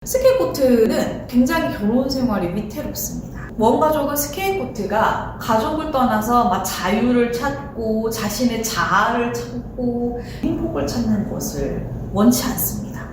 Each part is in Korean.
스케이트보트는 굉장히 결혼 생활이 위태롭습니다. 원가족은 스케이트보트가 가족을 떠나서 막 자유를 찾고 자신의 자아를 찾고 행복을 찾는 것을 원치 않습니다.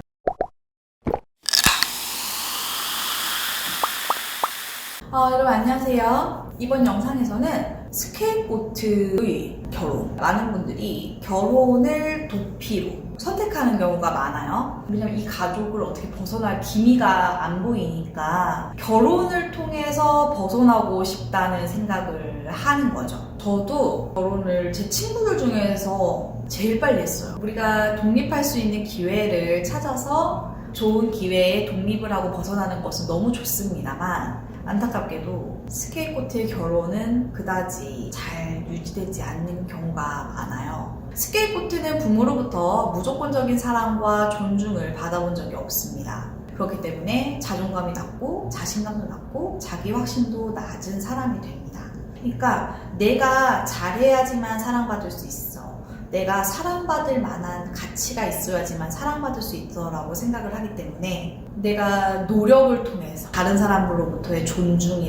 여러분 안녕하세요. 이번 영상에서는 스케이트보트의 결혼, 많은 분들이 결혼을 도피로 선택하는 경우가 많아요. 왜냐면 이 가족을 어떻게 벗어날 기미가 안 보이니까 결혼을 통해서 벗어나고 싶다는 생각을 하는 거죠. 저도 결혼을 제 친구들 중에서 제일 빨리 했어요. 우리가 독립할 수 있는 기회를 찾아서 좋은 기회에 독립을 하고 벗어나는 것은 너무 좋습니다만 안타깝게도 스케이트보트의 결혼은 그다지 잘 유지되지 않는 경우가 많아요. 스케이트보트는 부모로부터 무조건적인 사랑과 존중을 받아본 적이 없습니다. 그렇기 때문에 자존감이 낮고 자신감도 낮고 자기 확신도 낮은 사람이 됩니다. 그러니까 내가 잘해야지만 사랑받을 수 있어. 내가 사랑받을 만한 가치가 있어야지만 사랑받을 수 있어라고 생각을 하기 때문에 내가 노력을 통해서 다른 사람으로부터의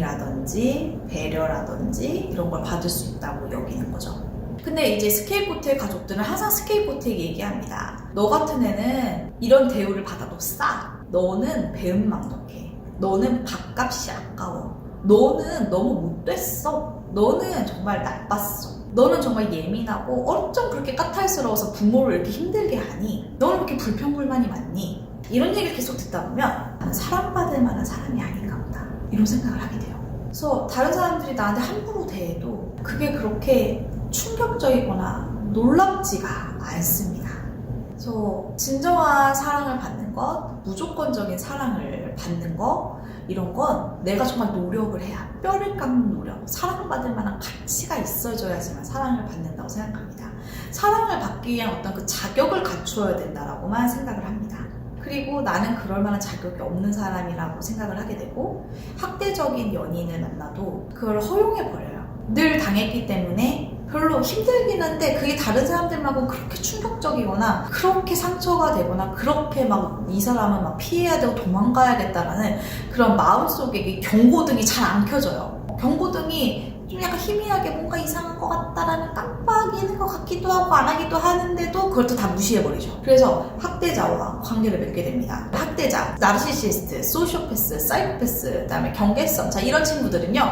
존중이라든지 배려라든지 이런 걸 받을 수 있다고 여기는 거죠. 근데 이제 스케이트보트의 가족들은 항상 스케이트보트에게 얘기합니다. 너 같은 애는 이런 대우를 받아도 싸. 너는 배은망덕해. 너는 밥값이 아까워. 너는 너무 못됐어. 너는 정말 나빴어. 너는 정말 예민하고 어쩜 그렇게 까탈스러워서 부모를 이렇게 힘들게 하니? 너는 그렇게 불평불만이 많니? 이런 얘기를 계속 듣다 보면 나는 사랑받을 만한 사람이 아닌가 보다 이런 생각을 하게 돼요. 그래서 다른 사람들이 나한테 함부로 대해도 그게 그렇게 충격적이거나 놀랍지가 않습니다. 그래서 진정한 사랑을 받는 것, 무조건적인 사랑을 받는 것 이런 건 내가 정말 노력을 해야 뼈를 깎는 노력, 사랑받을 만한 가치가 있어져야지만 사랑을 받는다고 생각합니다. 사랑을 받기 위한 어떤 그 자격을 갖추어야 된다라고만 생각을 합니다. 그리고 나는 그럴 만한 자격이 없는 사람이라고 생각을 하게 되고 학대적인 연인을 만나도 그걸 허용해버려요. 늘 당했기 때문에 별로 힘들긴 한데 그게 다른 사람들하고 그렇게 충격적이거나 그렇게 상처가 되거나 그렇게 막 이 사람은 막 피해야 되고 도망가야겠다라는 그런 마음속에 경고등이 잘 안 켜져요. 경고등이 좀 약간 희미하게 뭔가 이상한 것 같다라는 깜빡이는 것 같기도 하고 안 하기도 하는데도 그걸 또 다 무시해버리죠. 그래서 학대자와 관계를 맺게 됩니다. 학대자, 나르시시스트, 소시오패스, 사이코패스, 그다음에 경계성 자 이런 친구들은요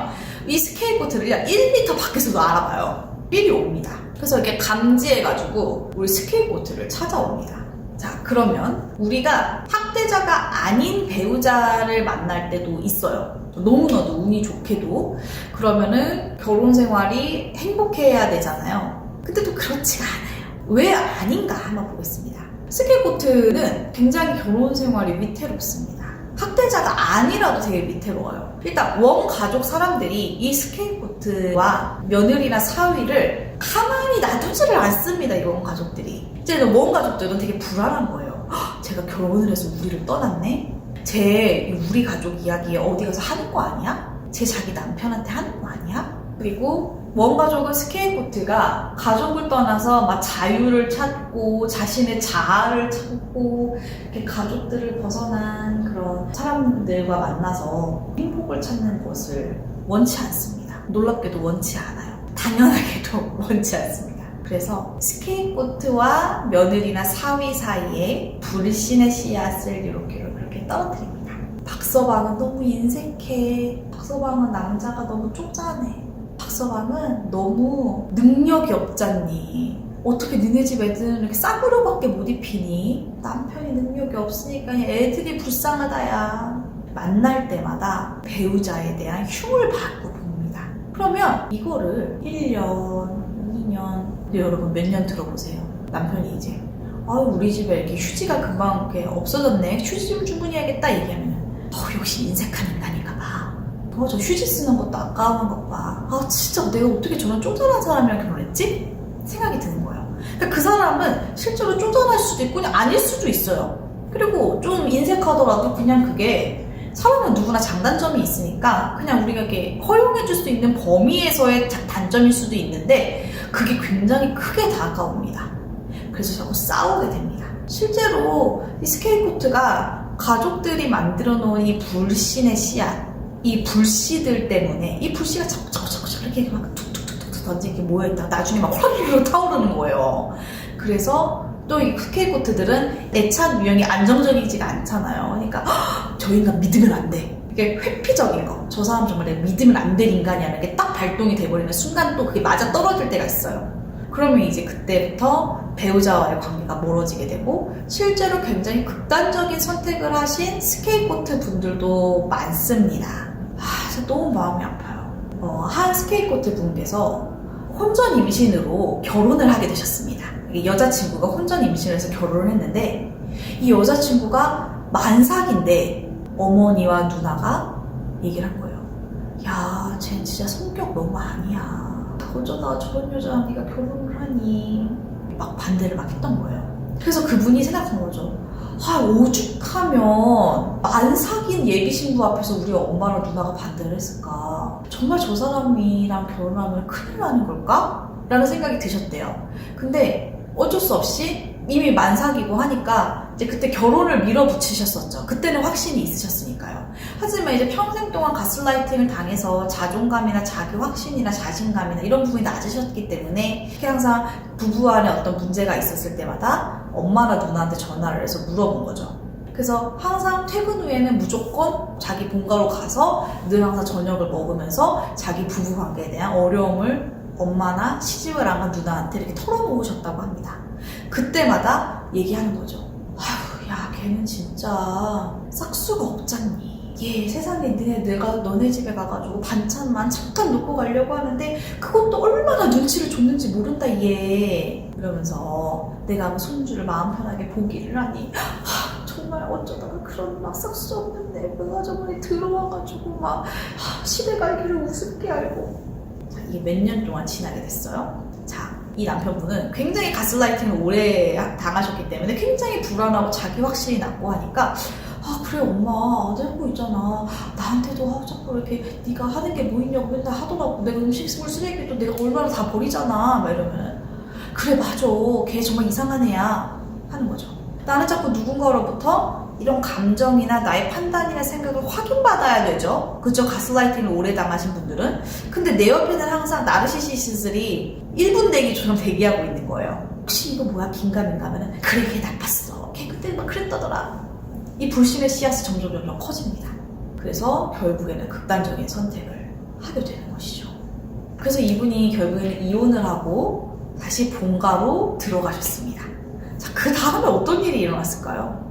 이 스케이트보트를 1m 밖에서도 알아봐요. 삘이 옵니다. 그래서 이렇게 감지해가지고 우리 스케이트보트를 찾아옵니다. 자 그러면 우리가 학대자가 아닌 배우자를 만날 때도 있어요. 너무나도 운이 좋게도. 그러면은 결혼 생활이 행복해야 되잖아요. 근데 또 그렇지가 않아요. 왜 아닌가 한번 보겠습니다. 스케이트보트는 굉장히 결혼 생활이 위태롭습니다. 학대자가 아니라도 되게 위태로워요. 일단 원가족 사람들이 이 스케이트보트와 며느리나 사위를 가만히 놔두지를 않습니다. 이 원가족들이. 이제 원가족들은 되게 불안한 거예요. 제가 결혼을 해서 우리를 떠났네? 쟤 우리 가족 이야기에 어디 가서 하는 거 아니야? 쟤 자기 남편한테 하는 거 아니야? 그리고 원가족은 스케이트보트가 가족을 떠나서 막 자유를 찾고 자신의 자아를 찾고 이렇게 가족들을 벗어난 그런 사람들과 만나서 행복을 찾는 것을 원치 않습니다. 놀랍게도 원치 않아요. 당연하게도 원치 않습니다. 그래서 스케이트보트와 며느리나 사위 사이에 불신의 씨앗을 이렇게 떨어뜨립니다. 박서방은 너무 인색해. 박서방은 남자가 너무 쪼잔해. 박서방은 너무 능력이 없잖니. 어떻게 니네 집 애들은 이렇게 싸구려밖에 못 입히니? 남편이 능력이 없으니까 애들이 불쌍하다야. 만날 때마다 배우자에 대한 흉을 받고 봅니다. 그러면 이거를 1년, 2년 근데 여러분 몇 년 들어보세요. 남편이 이제 우리 집에 이렇게 휴지가 금방 이렇게 없어졌네. 휴지 좀 주문해야겠다 얘기하면 역시 인색한 인간인가 봐. 저 휴지 쓰는 것도 아까운 것 봐. 진짜 내가 어떻게 저런 쪼잔한 사람이랑 결혼했지? 생각이 드는 거예요. 그러니까 그 사람은 실제로 쪼잔할 수도 있고 그냥 아닐 수도 있어요. 그리고 좀 인색하더라도 그냥 그게 사람은 누구나 장단점이 있으니까 그냥 우리가 이렇게 허용해줄 수 있는 범위에서의 단점일 수도 있는데 그게 굉장히 크게 다가옵니다. 그래서 자꾸 싸우게 됩니다. 실제로 이 스케이트보트가 가족들이 만들어 놓은 이 불신의 씨앗, 이 불씨들 때문에 이 불씨가 자꾸 이렇게 막 툭툭툭툭 던지게 모여있다가 나중에 막 화르르 타오르는 거예요. 그래서 또 이 스케이트보트들은 애착 유형이 안정적이지가 않잖아요. 그러니까 저 인간 믿으면 안 돼. 이게 회피적인 거. 저 사람 정말 내가 믿으면 안 될 인간이라는 게 딱 발동이 돼버리는 순간 또 그게 맞아 떨어질 때가 있어요. 그러면 이제 그때부터 배우자와의 관계가 멀어지게 되고 실제로 굉장히 극단적인 선택을 하신 스케이트보트 분들도 많습니다. 진짜 너무 마음이 아파요. 한 스케이트보트 분께서 혼전 임신으로 결혼을 하게 되셨습니다. 여자친구가 혼전 임신을 해서 결혼을 했는데 이 여자친구가 만삭인데 어머니와 누나가 얘기를 한 거예요. 야, 쟤 진짜 성격 너무 아니야. 어쩌다 저런 여자랑 네가 결혼을 하니 막 반대를 막 했던 거예요. 그래서 그분이 생각한 거죠. 오죽하면 만삭인 예비신부 앞에서 우리 엄마랑 누나가 반대를 했을까? 정말 저 사람이랑 결혼하면 큰일 나는 걸까? 라는 생각이 드셨대요. 근데 어쩔 수 없이 이미 만삭이고 하니까 이제 그때 결혼을 밀어붙이셨었죠. 그때는 확신이 있으셨으니까요. 하지만 이제 평생 동안 가스라이팅을 당해서 자존감이나 자기 확신이나 자신감이나 이런 부분이 낮으셨기 때문에 항상 부부 안에 어떤 문제가 있었을 때마다 엄마나 누나한테 전화를 해서 물어본 거죠. 그래서 항상 퇴근 후에는 무조건 자기 본가로 가서 늘 항상 저녁을 먹으면서 자기 부부 관계에 대한 어려움을 엄마나 시집을 안 간 누나한테 이렇게 털어놓으셨다고 합니다. 그때마다 얘기하는 거죠. 야, 걔는 진짜 싹수가 없잖니. 얘 세상에 내가 너네 집에 가가지고 반찬만 잠깐 놓고 가려고 하는데 그것도 얼마나 눈치를 줬는지 모른다 얘. 이러면서 내가 손주를 마음 편하게 보기를 하니 정말 어쩌다가 그런 막 싹수 없는 내가 저번에 들어와가지고 막 시대 갈기를 우습게 알고. 자, 이게 몇 년 동안 지나게 됐어요. 자, 이 남편분은 굉장히 가스라이팅을 오래 당하셨기 때문에 굉장히 불안하고 자기 확신이 낮고 하니까 그래 엄마 아들 하고 있잖아. 나한테도 자꾸 이렇게 네가 하는 게 뭐 있냐고 맨날 하더라고. 내가 음식물 쓰레기도 내가 얼마나 다 버리잖아. 막 이러면 그래 맞아. 걔 정말 이상한 애야 하는 거죠. 나는 자꾸 누군가로부터 이런 감정이나 나의 판단이나 생각을 확인받아야 되죠. 그죠? 가스라이팅을 오래 당하신 분들은. 근데 내 옆에는 항상 나르시시스들이 1분 대기처럼 대기하고 있는 거예요. 혹시 이거 뭐야? 긴가민가 하면은 그래 걔 나빴어. 걔 그때 막 그랬다더라. 이 불신의 씨앗이 점점 커집니다. 그래서 결국에는 극단적인 선택을 하게 되는 것이죠. 그래서 이분이 결국에는 이혼을 하고 다시 본가로 들어가셨습니다. 자, 그 다음에 어떤 일이 일어났을까요?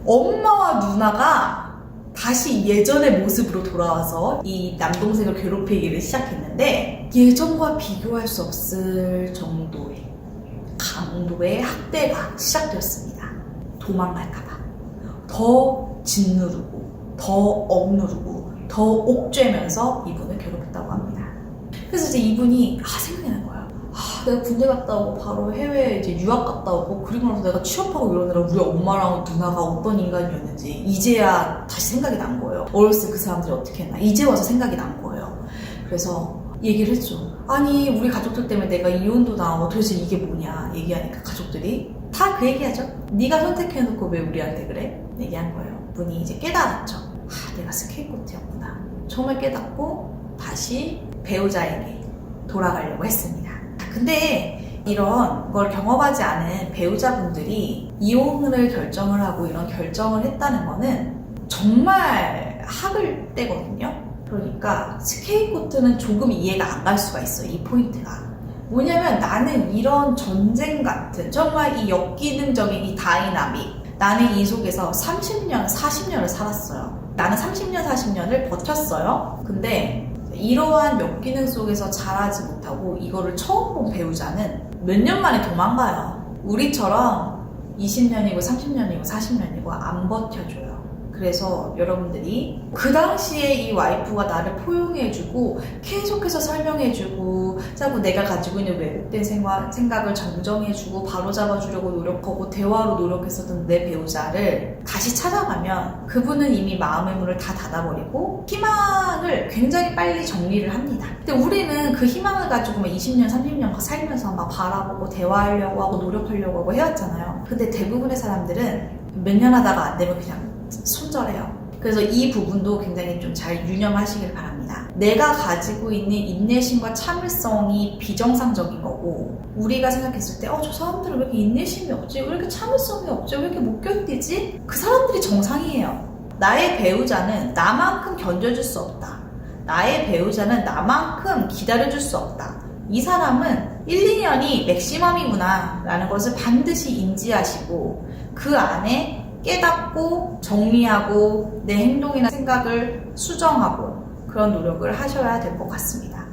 엄마와 누나가 다시 예전의 모습으로 돌아와서 이 남동생을 괴롭히기를 시작했는데 예전과 비교할 수 없을 정도의 강도의 학대가 시작되었습니다. 도망갈까봐 더 짓누르고 더 억누르고 더 옥죄면서 이분을 괴롭혔다고 합니다. 그래서 이제 이분이 생각이 난 거야. 내가 군대 갔다 오고 바로 해외에 이제 유학 갔다 오고 그리고 나서 내가 취업하고 이러느라 우리 엄마랑 누나가 어떤 인간이었는지 이제야 다시 생각이 난 거예요. 어렸을 때 그 사람들이 어떻게 했나 이제 와서 생각이 난 거예요. 그래서 얘기를 했죠. 아니 우리 가족들 때문에 내가 이혼도 나오고 도대체 이게 뭐냐 얘기하니까 가족들이 다 그 얘기하죠. 네가 선택해놓고 왜 우리한테 그래? 얘기한 거예요. 분이 이제 깨달았죠. 내가 스케이트보트였구나. 정말 깨닫고 다시 배우자에게 돌아가려고 했습니다. 근데 이런 걸 경험하지 않은 배우자분들이 이혼을 결정을 하고 이런 결정을 했다는 거는 정말 학을 떼거든요. 그러니까 스케이트보트는 조금 이해가 안 갈 수가 있어요. 이 포인트가. 뭐냐면 나는 이런 전쟁 같은 정말 이 역기능적인 이 다이나믹 나는 이 속에서 30년, 40년을 살았어요. 나는 30년, 40년을 버텼어요. 근데 이러한 역기능 속에서 자라지 못하고 이거를 처음 본 배우자는 몇 년 만에 도망가요. 우리처럼 20년이고 30년이고 40년이고 안 버텨줘요. 그래서 여러분들이 그 당시에 이 와이프가 나를 포용해주고 계속해서 설명해주고 자꾸 내가 가지고 있는 왜곡된 생각을 정정해주고 바로잡아주려고 노력하고 대화로 노력했었던 내 배우자를 다시 찾아가면 그분은 이미 마음의 문을 다 닫아버리고 희망을 굉장히 빨리 정리를 합니다. 근데 우리는 그 희망을 가지고 20년, 30년 살면서 막 바라보고 대화하려고 하고 노력하려고 하고 해왔잖아요. 근데 대부분의 사람들은 몇 년 하다가 안 되면 그냥 손절해요. 그래서 이 부분도 굉장히 좀 잘 유념하시길 바랍니다. 내가 가지고 있는 인내심과 참을성이 비정상적인 거고, 우리가 생각했을 때 저 사람들은 왜 이렇게 인내심이 없지? 왜 이렇게 참을성이 없지? 왜 이렇게 못 견디지? 그 사람들이 정상이에요. 나의 배우자는 나만큼 견뎌줄 수 없다. 나의 배우자는 나만큼 기다려줄 수 없다. 이 사람은 1, 2년이 맥시멈이구나 라는 것을 반드시 인지하시고 그 안에 깨닫고 정리하고 내 행동이나 생각을 수정하고 그런 노력을 하셔야 될 것 같습니다.